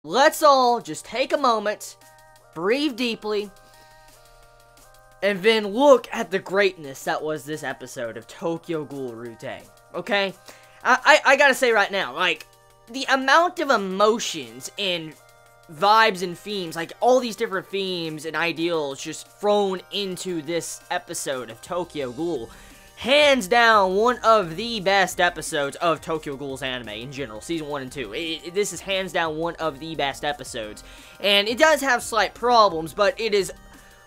let's all just take a moment, breathe deeply, and then look at the greatness that was this episode of Tokyo Ghoul Routine, okay? I gotta say right now, like, the amount of emotions and vibes and themes, like, all these different themes and ideals just thrown into this episode of Tokyo Ghoul, hands down, one of the best episodes of Tokyo Ghoul's anime in general, Season 1 and 2. This is hands down one of the best episodes. And it does have slight problems, but it is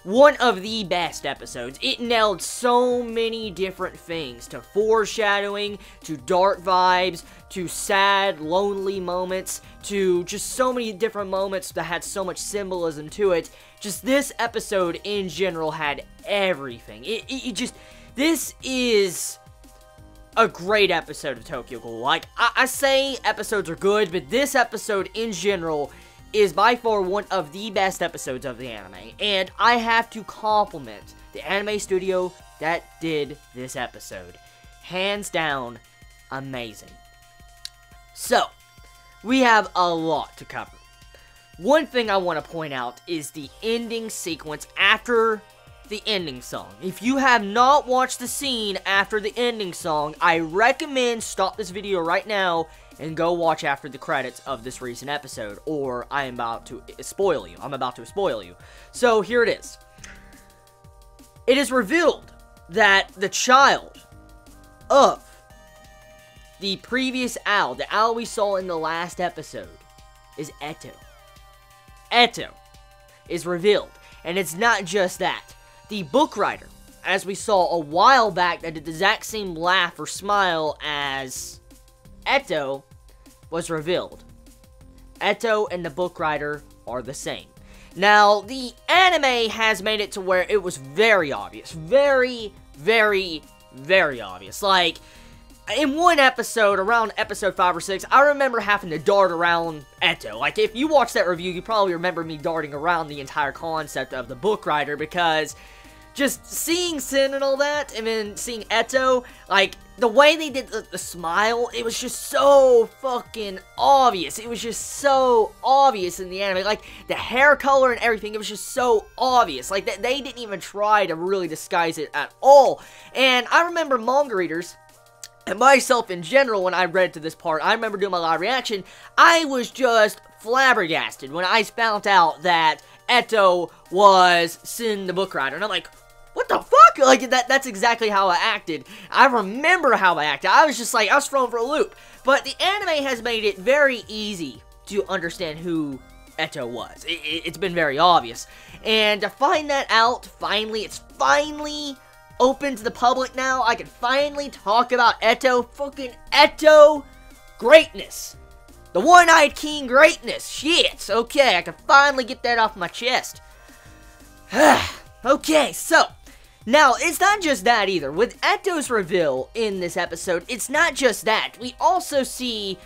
one of the best episodes. It nailed so many different things, to foreshadowing, to dark vibes, to sad, lonely moments, to just so many different moments that had so much symbolism to it. Just this episode in general had everything. This is a great episode of Tokyo Ghoul. Like, I say episodes are good, but this episode in general is by far one of the best episodes of the anime. And I have to compliment the anime studio that did this episode. Hands down, amazing. So, we have a lot to cover. One thing I want to point out is the ending sequence after the ending song. If you have not watched the scene after the ending song, I recommend stop this video right now and go watch after the credits of this recent episode, or I am about to spoil you. I'm about to spoil you. So here it is. It is revealed that the child of the previous owl, the owl we saw in the last episode, is Eto. Eto is revealed, and it's not just that. The book writer, as we saw a while back, that did the exact same laugh or smile as Eto, was revealed. Eto and the book writer are the same. Now, the anime has made it to where it was very obvious. Very, very, very obvious. Like, in one episode, around episode 5 or 6, I remember having to dart around Eto. Like, if you watch that review, you probably remember me darting around the entire concept of the book writer, because just seeing Sin and all that, and then seeing Eto, like, the way they did the smile, it was just so fucking obvious. It was just so obvious in the anime. Like, the hair color and everything, it was just so obvious. Like, they didn't even try to really disguise it at all. And I remember manga readers, and myself in general, when I read to this part, I remember doing my live reaction, I was just flabbergasted when I found out that Eto was Sin the book writer. And I'm like, what the fuck? Like, that's exactly how I acted. I remember how I acted. I was just like, I was thrown for a loop. But the anime has made it very easy to understand who Eto was. It's been very obvious. And to find that out, it's finally open to the public now. I can finally talk about Eto. Fucking Eto greatness. The one-eyed king greatness. Shit. Okay, I can finally get that off my chest. Okay, so now, it's not just that either. With Eto's reveal in this episode, it's not just that. We also see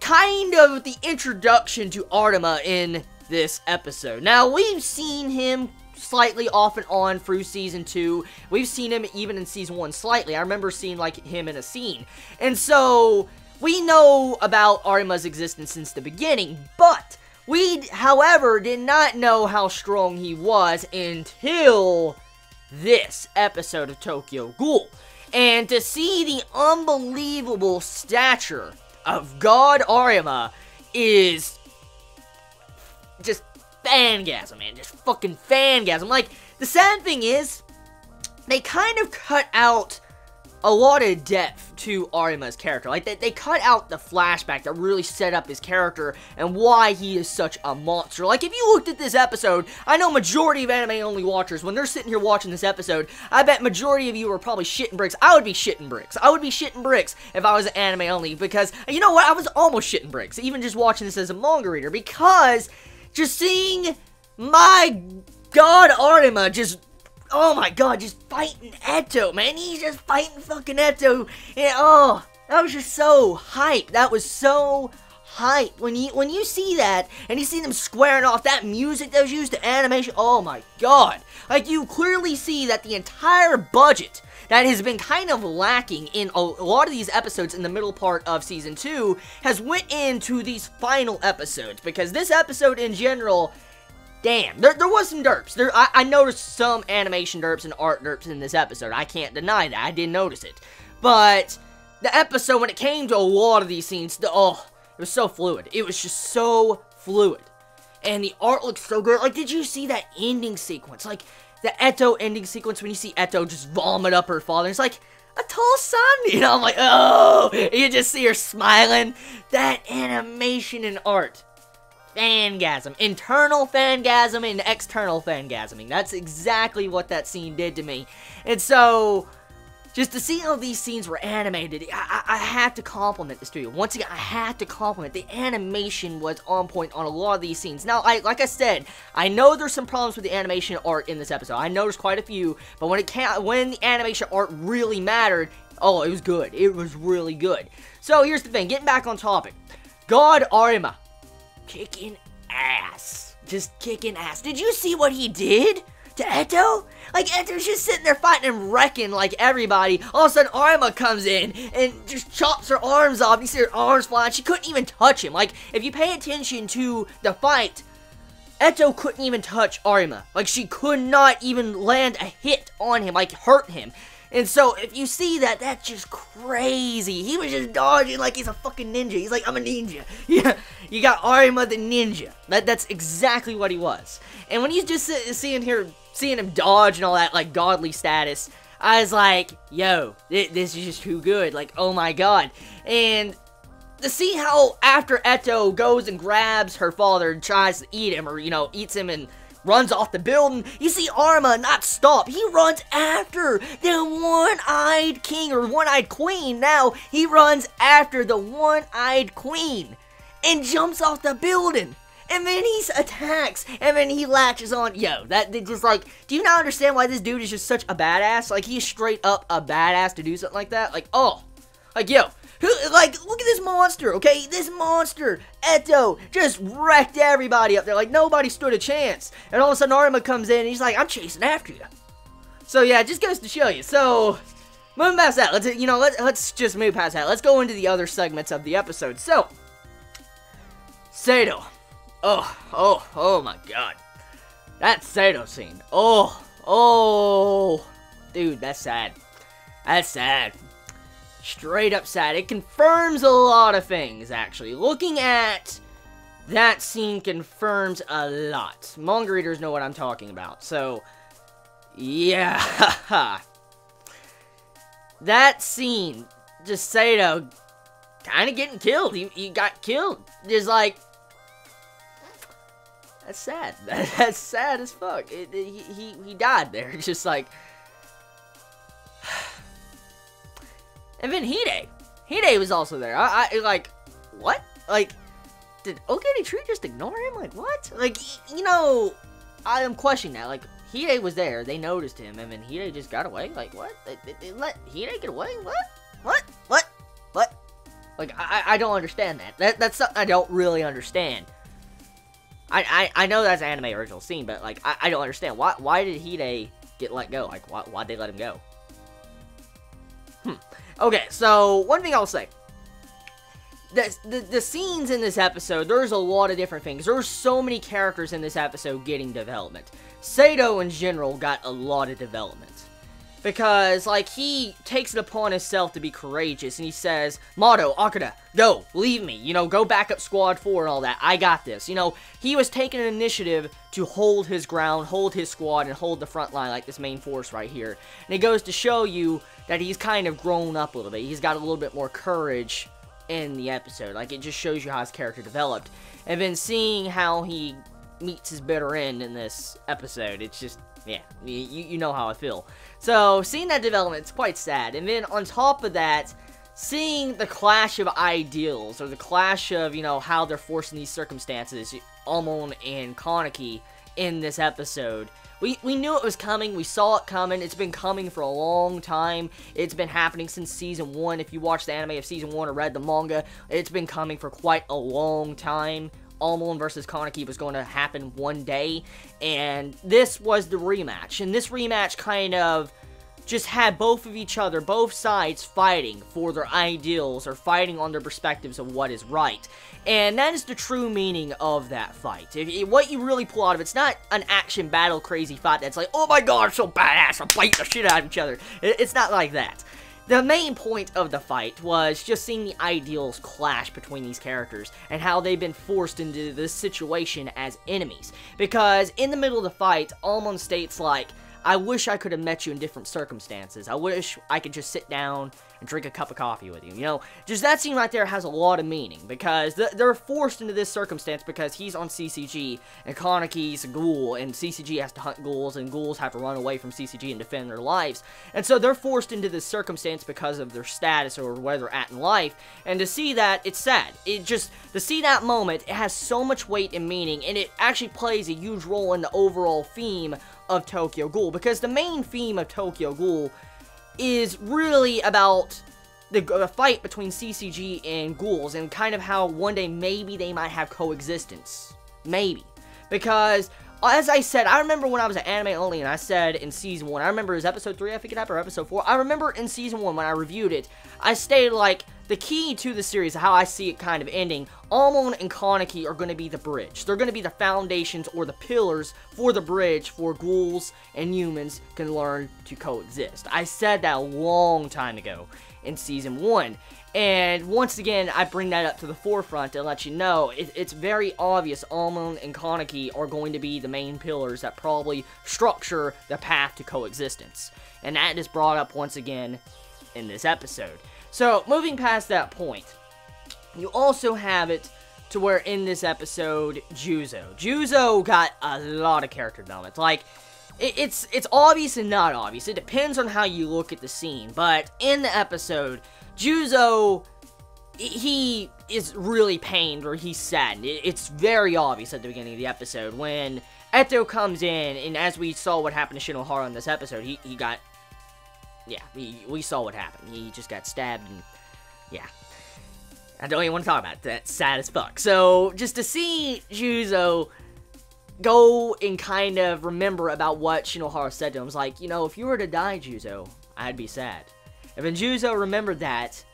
kind of the introduction to Arima in this episode. Now, we've seen him slightly off and on through Season 2. We've seen him even in Season 1 slightly. I remember seeing, like, him in a scene. And so, we know about Arima's existence since the beginning, but we, however, did not know how strong he was until this episode of Tokyo Ghoul. And to see the unbelievable stature of God Arima is just fangasm, man. Just fucking fangasm. Like, the sad thing is, they kind of cut out a lot of depth to Arima's character. Like, they cut out the flashback that really set up his character and why he is such a monster. Like, if you looked at this episode, I know majority of anime-only watchers, when they're sitting here watching this episode, I bet majority of you are probably shitting bricks. I would be shitting bricks. I would be shitting bricks if I was anime-only, because, you know what, I was almost shitting bricks, even just watching this as a manga reader, because just seeing my God Arima just, oh my god, just fighting Eto, man. He's just fighting fucking Eto. And oh, that was just so hype. That was so hype. When you see that, and you see them squaring off, that music that was used to animation, oh my god. Like, you clearly see that the entire budget that has been kind of lacking in a lot of these episodes in the middle part of Season 2 has went into these final episodes, because this episode in general, damn, there was some derps. I noticed some animation derps and art derps in this episode. I can't deny that. I did notice it. But the episode, when it came to a lot of these scenes, it was so fluid. It was just so fluid. And the art looks so good. Like, did you see that ending sequence? Like, the Eto ending sequence when you see Eto just vomit up her father. It's like a tall son, you know? I'm like, oh! You just see her smiling. That animation and art. Fangasm. Internal fangasm and external fangasming. That's exactly what that scene did to me. And so, just to see how these scenes were animated, I had to compliment the studio. Once again, I had to compliment. The animation was on point on a lot of these scenes. Now, like I said, I know there's some problems with the animation art in this episode. I know there's quite a few, but when the animation art really mattered, oh, it was good. It was really good. So, here's the thing. Getting back on topic. God Arima. Kicking ass. Just kicking ass. Did you see what he did to Eto? Like, Eto's just sitting there fighting and wrecking like everybody. All of a sudden, Arima comes in and just chops her arms off. You see her arms flying. She couldn't even touch him. Like, if you pay attention to the fight, Eto couldn't even touch Arima. Like, she could not even land a hit on him, like, hurt him. And so, if you see that, that's just crazy. He was just dodging like he's a fucking ninja. He's like, I'm a ninja. Yeah, you got Arima the ninja. That's exactly what he was. And when he's just seeing him dodge and all that, like, godly status, I was like, yo, this is just too good. Like, oh my god. And to see how after Eto goes and grabs her father and tries to eat him, or, you know, eats him and runs off the building, you see Arima not stop. He runs after the one-eyed king, or one-eyed queen. Now, he runs after the one-eyed queen and jumps off the building. And then he attacks, and then he latches on. Yo, that just like, do you not understand why this dude is just such a badass? Like, he's straight up a badass to do something like that. Like, oh, like, yo, like, look at this monster, okay? This monster, Eto, just wrecked everybody up there. Like, nobody stood a chance. And all of a sudden, Arima comes in, and he's like, I'm chasing after you. So, yeah, it just goes to show you. So, moving past that, let's just move past that. Let's go into the other segments of the episode. So, Sato. Oh my god. That Sato scene. Oh. Dude, that's sad. That's sad. Straight up sad. It confirms a lot of things, actually. Looking at that scene confirms a lot. Manga readers know what I'm talking about. So, yeah. That scene, just Sato kind of getting killed. He got killed. Just like, that's sad. That's sad as fuck. He died there. It's just like, and then Hide was also there. I like, what? Like, did Ogeni Tree just ignore him? Like, what? Like, you know, I am questioning that. Like, Hide was there. They noticed him, and then Hide just got away. Like, what? They let Hide get away? What? Like, I don't understand that. That's something I don't really understand. I know that's an anime original scene, but, like, I don't understand. Why did Hide get let go? Like, why'd they let him go? Okay, so, one thing I'll say. The scenes in this episode, there's a lot of different things. There's so many characters in this episode getting development. Sato, in general, got a lot of development. Because, like, he takes it upon himself to be courageous, and he says, Mato, Akira, go, leave me, you know, go back up Squad 4 and all that, I got this. You know, he was taking an initiative to hold his ground, hold his squad, and hold the front line, like this main force right here. And it goes to show you that he's kind of grown up a little bit. He's got a little bit more courage in the episode. Like, it just shows you how his character developed. And then seeing how he meets his bitter end in this episode, it's just, yeah, you know how I feel. So, seeing that development, it's quite sad. And then, on top of that, seeing the clash of ideals, or the clash of, you know, how they're forced in these circumstances, Amon and Kaneki, in this episode. We knew it was coming, we saw it coming, it's been coming for a long time, it's been happening since Season 1, if you watched the anime of Season 1 or read the manga, it's been coming for quite a long time. Amon versus Kaneki was going to happen one day, and this was the rematch, and this rematch kind of just had both of each other, both sides fighting for their ideals or fighting on their perspectives of what is right. And that is the true meaning of that fight. What you really pull out of it's not an action battle crazy fight that's like, oh my god, so badass, I'm fighting the shit out of each other. It's not like that. The main point of the fight was just seeing the ideals clash between these characters and how they've been forced into this situation as enemies. Because in the middle of the fight, Almond states like, I wish I could have met you in different circumstances. I wish I could just sit down and drink a cup of coffee with you. You know, just that scene right there has a lot of meaning, because they're forced into this circumstance because he's on CCG, and Kaneki's a ghoul, and CCG has to hunt ghouls, and ghouls have to run away from CCG and defend their lives. And so they're forced into this circumstance because of their status or where they're at in life, and to see that, it's sad. To see that moment, it has so much weight and meaning, and it actually plays a huge role in the overall theme of Tokyo Ghoul, because the main theme of Tokyo Ghoul is really about the fight between CCG and ghouls, and kind of how one day maybe they might have coexistence. Maybe. Because, as I said, I remember when I was an anime only, and I said in Season 1, I remember it was Episode 3, I think it happened, or Episode 4, I remember in Season 1 when I reviewed it, I stated, like, the key to the series, how I see it kind of ending, Almond and Kaneki are going to be the bridge. They're going to be the foundations or the pillars for the bridge for ghouls and humans can learn to coexist. I said that a long time ago in Season 1. And once again, I bring that up to the forefront to let you know, it's very obvious Almond and Kaneki are going to be the main pillars that probably structure the path to coexistence. And that is brought up once again in this episode. So, moving past that point, you also have it to where in this episode, Juzo got a lot of character development. Like, it's obvious and not obvious. It depends on how you look at the scene. But in the episode, Juzo, he is really pained or he's saddened. It's very obvious at the beginning of the episode when Eto comes in, and as we saw what happened to Shinohara in this episode, he got... Yeah, we saw what happened. He just got stabbed, and yeah. I don't even want to talk about it. That's sad as fuck. So, just to see Juzo go and kind of remember about what Shinohara said to him, was like, you know, if you were to die, Juzo, I'd be sad. And then Juzo remembered that,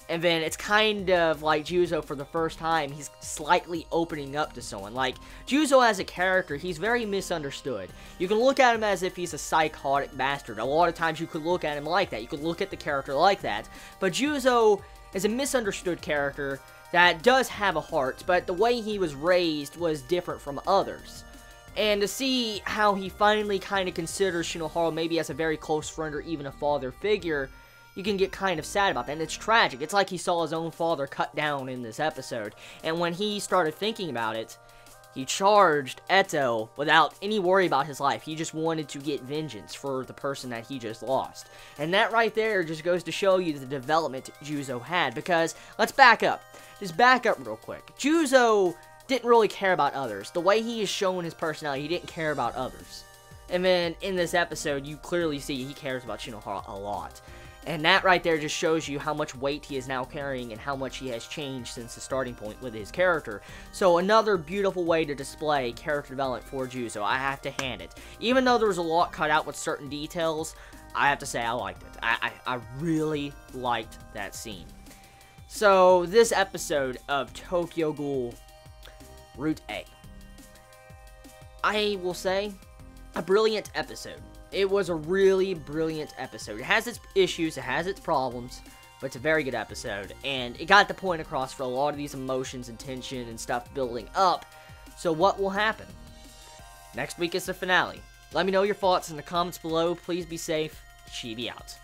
and then it's kind of like Juzo for the first time, he's slightly opening up to someone. Like, Juzo as a character, he's very misunderstood. You can look at him as if he's a psychotic bastard. A lot of times you could look at him like that. You could look at the character like that. But Juzo is a misunderstood character that does have a heart, but the way he was raised was different from others. And to see how he finally kind of considers Shinohara maybe as a very close friend or even a father figure, you can get kind of sad about that, and it's tragic. It's like he saw his own father cut down in this episode, and when he started thinking about it, he charged Eto without any worry about his life. He just wanted to get vengeance for the person that he just lost. And that right there just goes to show you the development Juzo had, because, let's back up. Just back up real quick. Juzo didn't really care about others. The way he is showing his personality, he didn't care about others. And then, in this episode, you clearly see he cares about Shinohara a lot. And that right there just shows you how much weight he is now carrying and how much he has changed since the starting point with his character. So another beautiful way to display character development for Juzo, I have to hand it. Even though there was a lot cut out with certain details, I have to say I liked it. I really liked that scene. So this episode of Tokyo Ghoul Route A, I will say, a brilliant episode. It was a really brilliant episode. It has its issues, it has its problems, but it's a very good episode, and it got the point across for a lot of these emotions and tension and stuff building up. So what will happen? Next week is the finale. Let me know your thoughts in the comments below. Please be safe. Chibi out.